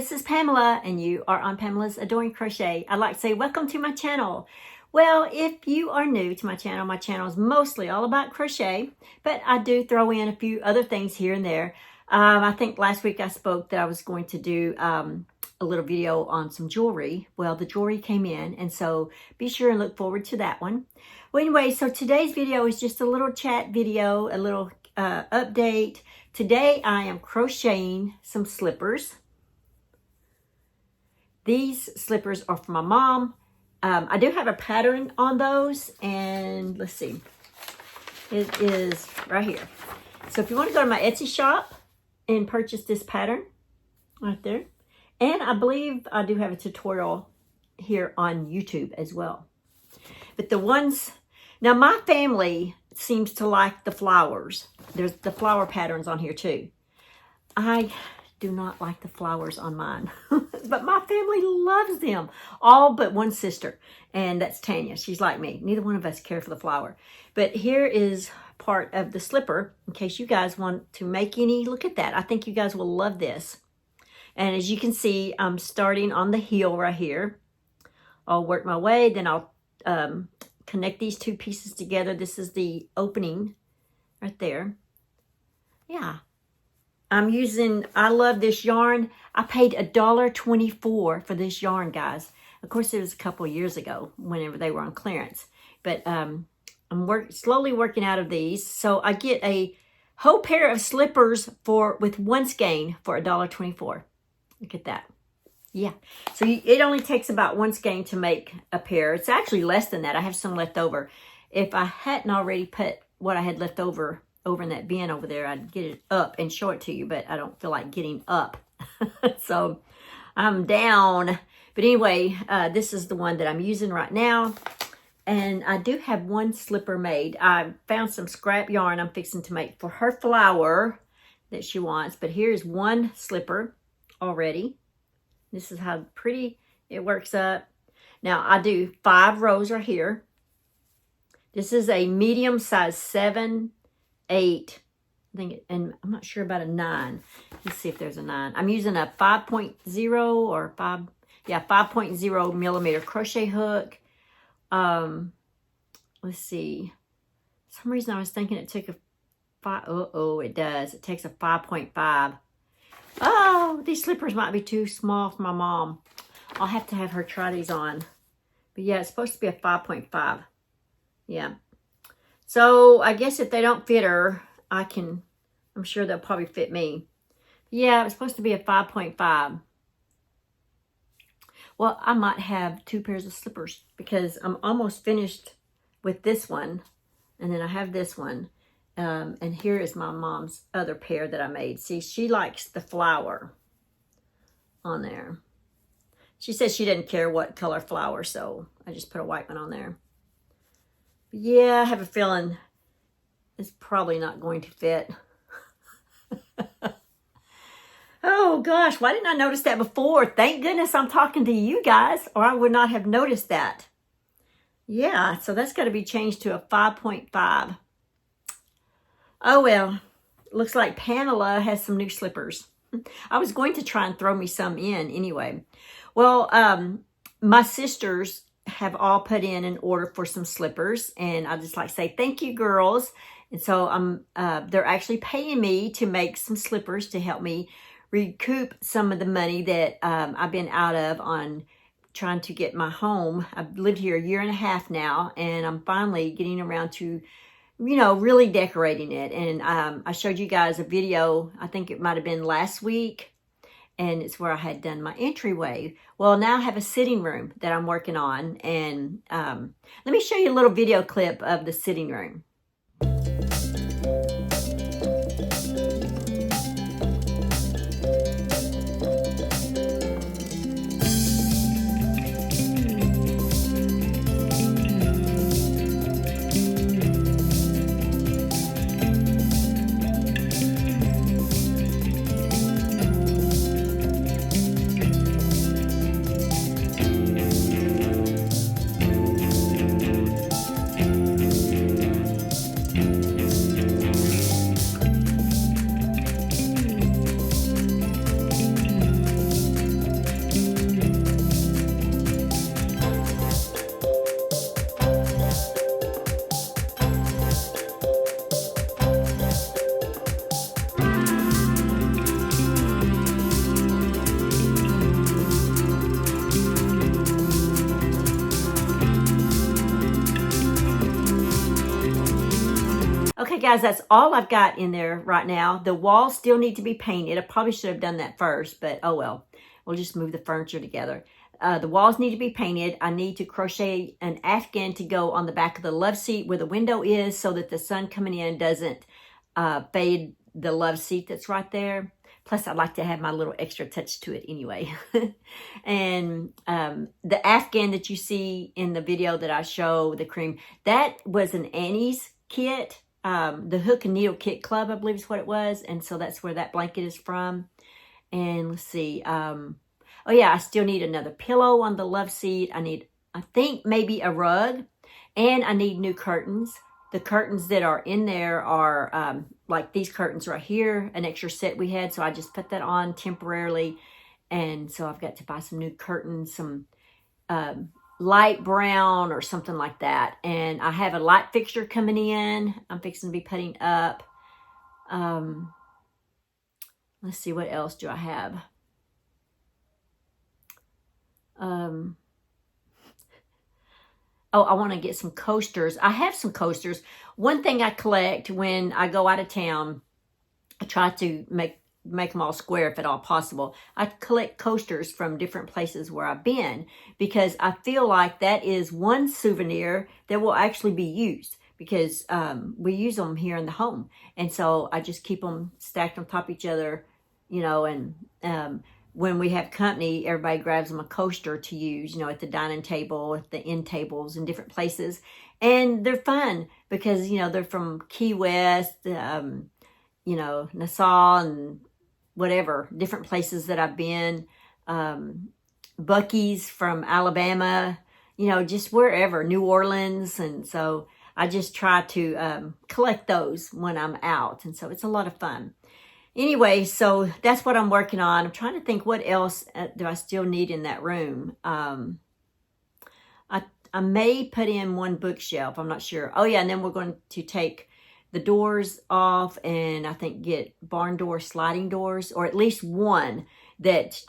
this is Pamela and you are on Pamela's Adoring Crochet. I'd like to say welcome to my channel. Well, if you are new to my channel is mostly all about crochet, but I do throw in a few other things here and there. I think last week I spoke that I was going to do a little video on some jewelry. Well, the jewelry came in, and so be sure and look forward to that one. Well, anyway, so today's video is just a little chat video, a little update. Today I am crocheting some slippers. These slippers are for my mom. I do have a pattern on those, and let's see. It is right here. So if you want to go to my Etsy shop and purchase this pattern right there. And I believe I do have a tutorial here on YouTube as well. But the ones, now my family seems to like the flowers. There's the flower patterns on here too. I do not like the flowers on mine, but my family loves them. All but one sister, and that's Tanya. She's like me. Neither one of us care for the flower. But here is part of the slipper in case you guys want to make any. Look at that. I think you guys will love this. And as you can see, I'm starting on the heel right here. I'll work my way, then I'll connect these two pieces together. This is the opening right there. Yeah. I love this yarn. I paid $1.24 for this yarn, guys. Of course, it was a couple of years ago whenever they were on clearance. But I'm slowly working out of these. So I get a whole pair of slippers with one skein for $1.24. Look at that. Yeah. So it only takes about one skein to make a pair. It's actually less than that. I have some left over. If I hadn't already put what I had left over in that bin over there, I'd get it up and show it to you, but I don't feel like getting up. So I'm down. But anyway, this is the one that I'm using right now. And I do have one slipper made. I found some scrap yarn I'm fixing to make for her flower that she wants. But here's one slipper already. This is how pretty it works up. Now I do 5 rows right here. This is a medium size 7, 8, I think, and I'm not sure about a 9. Let's see if there's a 9. I'm using a 5.0 or 5.0 millimeter crochet hook. Let's see. For some reason I was thinking it took a 5. Oh, it does. It takes a 5.5. Oh, these slippers might be too small for my mom. I'll have to have her try these on. But yeah, it's supposed to be a 5.5. Yeah. So I guess if they don't fit her, I'm sure they'll probably fit me. Yeah, it's supposed to be a 5.5. Well, I might have 2 pairs of slippers because I'm almost finished with this one. And then I have this one. And here is my mom's other pair that I made. See, she likes the flower on there. She says she didn't care what color flower, so I just put a white one on there. But yeah, I have a feeling it's probably not going to fit. Oh gosh, why didn't I notice that before? Thank goodness I'm talking to you guys, or I would not have noticed that. Yeah, so that's got to be changed to a 5.5. Oh well, looks like Pamela has some new slippers. I was going to try and throw me some in anyway. Well, my sisters have all put in an order for some slippers, and I just like to say thank you, girls. And so they're actually paying me to make some slippers to help me recoup some of the money that I've been out of on trying to get my home. I've lived here 1.5 years now, and I'm finally getting around to, you know, really decorating it. And I showed you guys a video, I think it might have been last week, and it's where I had done my entryway. Well, now I have a sitting room that I'm working on, and let me show you a little video clip of the sitting room. Okay, guys, that's all I've got in there right now. The walls still need to be painted. I probably should have done that first, but oh well. We'll just move the furniture together. The walls need to be painted. I need to crochet an afghan to go on the back of the love seat where the window is so that the sun coming in doesn't fade the love seat that's right there. Plus, I'd like to have my little extra touch to it anyway. And the afghan that you see in the video that I show, the cream, that was an Annie's kit. The Hook and Needle Kit Club, I believe is what it was. And so that's where that blanket is from. And let's see. Oh, yeah, I still need another pillow on the love seat. I think maybe a rug. And I need new curtains. The curtains that are in there are like these curtains right here, an extra set we had. So I just put that on temporarily. And so I've got to buy some new curtains, some light brown or something like that. And I have a light fixture coming in. I'm fixing to be putting up. Let's see, what else do I have? Oh, I want to get some coasters. I have some coasters. One thing I collect when I go out of town, I try to make them all square if at all possible. I collect coasters from different places where I've been because I feel like that is one souvenir that will actually be used because we use them here in the home. And so I just keep them stacked on top of each other, you know, and when we have company, everybody grabs them a coaster to use, you know, at the dining table, at the end tables and different places. And they're fun because, you know, they're from Key West, you know, Nassau and whatever, different places that I've been. Buc-ee's from Alabama, you know, just wherever, New Orleans. And so I just try to collect those when I'm out. And so it's a lot of fun. Anyway, so that's what I'm working on. I'm trying to think what else do I still need in that room. I may put in one bookshelf. I'm not sure. Oh, yeah, and then we're going to take the doors off and I think get barn door sliding doors, or at least one that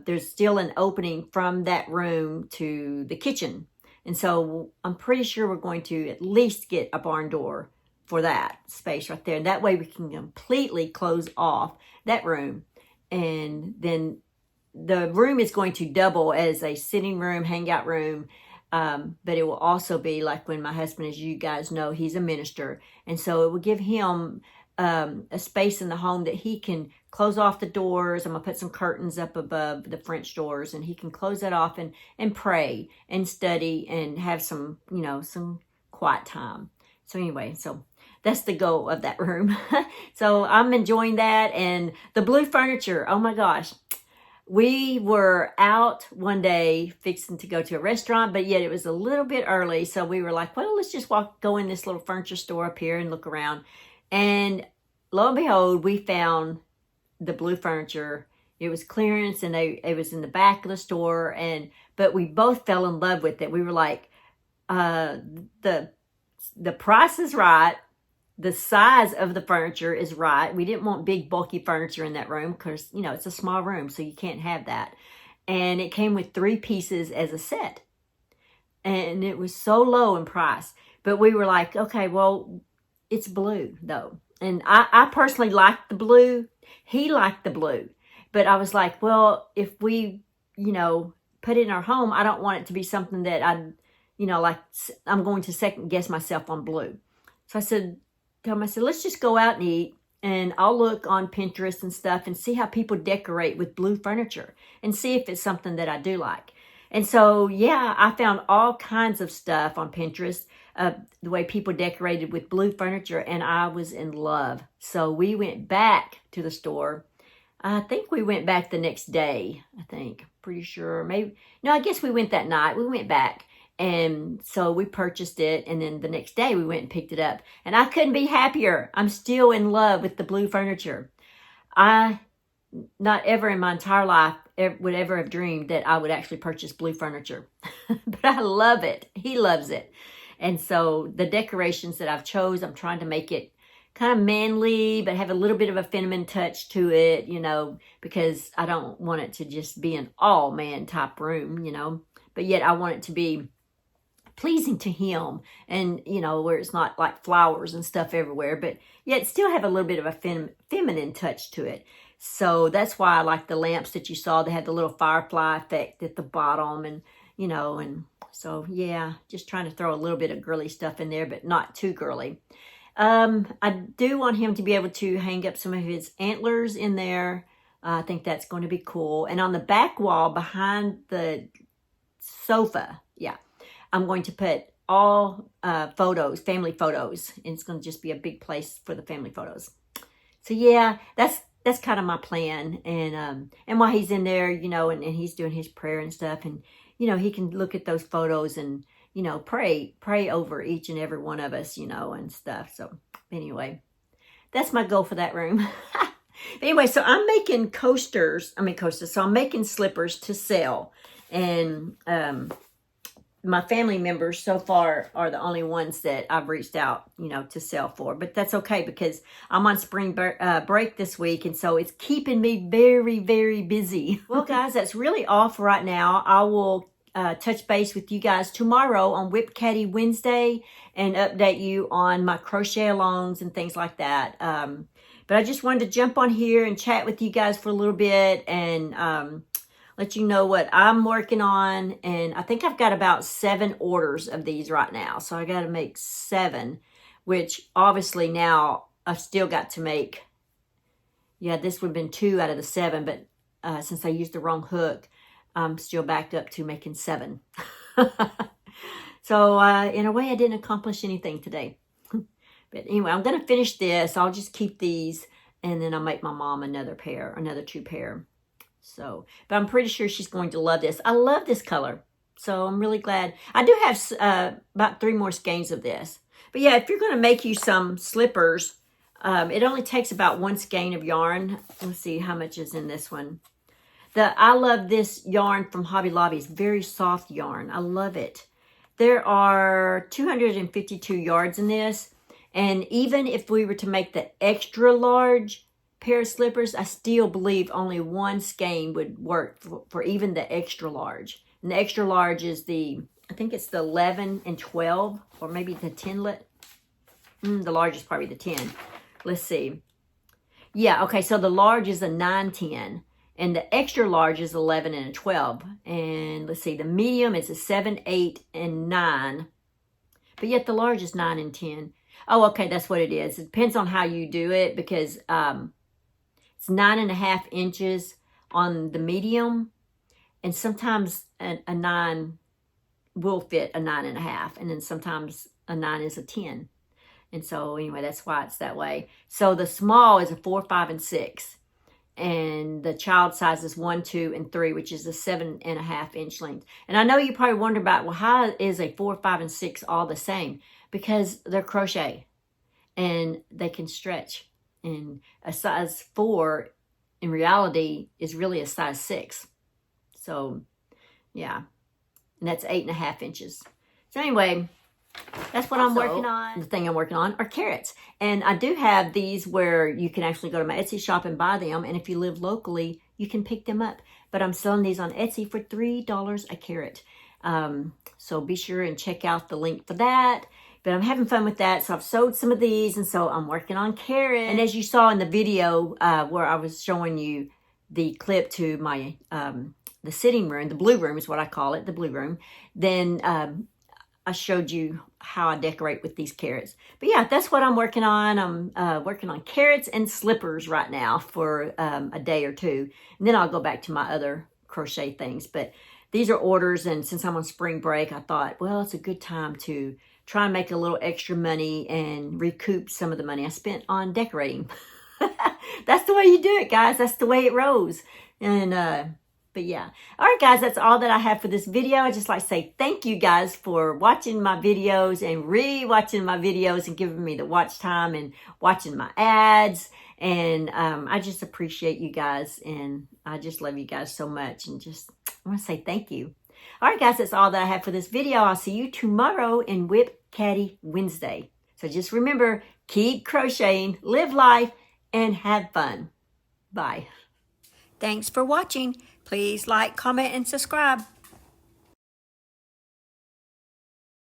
there's still an opening from that room to the kitchen. And so I'm pretty sure we're going to at least get a barn door for that space right there. And that way we can completely close off that room. And then the room is going to double as a sitting room, hangout room. But it will also be like when my husband, as you guys know, he's a minister. And so it will give him a space in the home that he can close off the doors. I'm going to put some curtains up above the French doors and he can close that off and pray and study and have some, you know, some quiet time. So anyway, so that's the goal of that room. So I'm enjoying that. And the blue furniture, oh my gosh. We were out one day fixing to go to a restaurant, but yet it was a little bit early. So we were like, well, let's just go in this little furniture store up here and look around. And lo and behold, we found the blue furniture. It was clearance and it was in the back of the store. But we both fell in love with it. We were like, the price is right. The size of the furniture is right. We didn't want big, bulky furniture in that room because, you know, it's a small room, so you can't have that. And it came with 3 pieces as a set. And it was so low in price. But we were like, okay, well, it's blue, though. And I personally liked the blue. He liked the blue. But I was like, well, if we, you know, put it in our home, I don't want it to be something that like I'm going to second guess myself on blue. So I said, let's just go out and eat and I'll look on Pinterest and stuff and see how people decorate with blue furniture and see if it's something that I do like. And so, yeah, I found all kinds of stuff on Pinterest, the way people decorated with blue furniture, and I was in love. So we went back to the store. I think we went back the next day, pretty sure. Maybe, no, I guess we went that night. We went back. And so we purchased it, and then the next day we went and picked it up. And I couldn't be happier. I'm still in love with the blue furniture. I, not ever in my entire life, would ever have dreamed that I would actually purchase blue furniture. But I love it. He loves it. And so the decorations that I've chose, I'm trying to make it kind of manly, but have a little bit of a feminine touch to it, you know, because I don't want it to just be an all-man type room, you know. But yet I want it to be pleasing to him, and you know, where it's not like flowers and stuff everywhere, but yet still have a little bit of a feminine touch to it. So that's why I like the lamps that you saw. They had the little firefly effect at the bottom, and you know, and so yeah, just trying to throw a little bit of girly stuff in there, but not too girly. I do want him to be able to hang up some of his antlers in there. I think that's going to be cool. And on the back wall behind the sofa, yeah, I'm going to put all photos, family photos, and it's going to just be a big place for the family photos. So yeah, that's kind of my plan. And while he's in there, you know, and he's doing his prayer and stuff, and you know, he can look at those photos and, you know, pray over each and every one of us, you know, and stuff. So anyway, that's my goal for that room. But anyway, so I'm making coasters. So I'm making slippers to sell. And my family members so far are the only ones that I've reached out, you know, to sell for. But that's okay because I'm on spring break this week. And so it's keeping me very, very busy. Well, guys, that's really all for right now. I will touch base with you guys tomorrow on Whip Caddy Wednesday and update you on my crochet alongs and things like that. But I just wanted to jump on here and chat with you guys for a little bit and let you know what I'm working on. And I think I've got about 7 orders of these right now. So I got to make 7, which obviously now I've still got to make, yeah, this would have been 2 out of the 7. But since I used the wrong hook, I'm still backed up to making 7. So in a way, I didn't accomplish anything today. But anyway, I'm going to finish this. I'll just keep these, and then I'll make my mom another 2 pair. So, but I'm pretty sure she's going to love this. I love this color. So I'm really glad. I do have about 3 more skeins of this. But yeah, if you're going to make you some slippers, it only takes about 1 skein of yarn. Let's see how much is in this one. I love this yarn from Hobby Lobby. It's very soft yarn. I love it. There are 252 yards in this. And even if we were to make the extra large pair of slippers, I still believe only 1 skein would work for even the extra large. And the extra large is I think it's the 11 and 12, or maybe the 10. The large is probably the 10. Let's see. Yeah, okay, so the large is a 9-10. And the extra large is 11 and a 12. And let's see, the medium is a 7, 8, and 9. But yet the large is 9 and 10. Oh, okay, that's what it is. It depends on how you do it because it's 9.5 inches on the medium. And sometimes a 9 will fit a 9.5. And then sometimes a 9 is a 10. And so anyway, that's why it's that way. So the small is a 4, 5, and 6. And the child size is 1, 2, and 3, which is a 7.5 inch length. And I know you probably wonder about, well, how is a 4, 5, and 6 all the same? Because they're crochet and they can stretch. And a size 4 in reality is really a size 6. So yeah, and that's 8.5 inches. So anyway, that's what I'm working on. The thing I'm working on are carrots. And I do have these where you can actually go to my Etsy shop and buy them. And if you live locally, you can pick them up. But I'm selling these on Etsy for $3 a carrot. So be sure and check out the link for that. But I'm having fun with that. So I've sewed some of these. And so I'm working on carrots. And as you saw in the video where I was showing you the clip to my the sitting room, the blue room is what I call it, the blue room. Then I showed you how I decorate with these carrots. But yeah, that's what I'm working on. I'm working on carrots and slippers right now for a day or 2. And then I'll go back to my other crochet things. But these are orders. And since I'm on spring break, I thought, well, it's a good time to try and make a little extra money and recoup some of the money I spent on decorating. That's the way you do it, guys. That's the way it rolls. And but yeah. All right, guys, that's all that I have for this video. I just like to say thank you guys for watching my videos and re-watching my videos and giving me the watch time and watching my ads. And I just appreciate you guys. And I just love you guys so much. And just I want to say thank you. All right, guys, that's all that I have for this video. I'll see you tomorrow in Whip Caddy Wednesday. So just remember, keep crocheting, live life, and have fun. Bye. Thanks for watching. Please like, comment, and subscribe.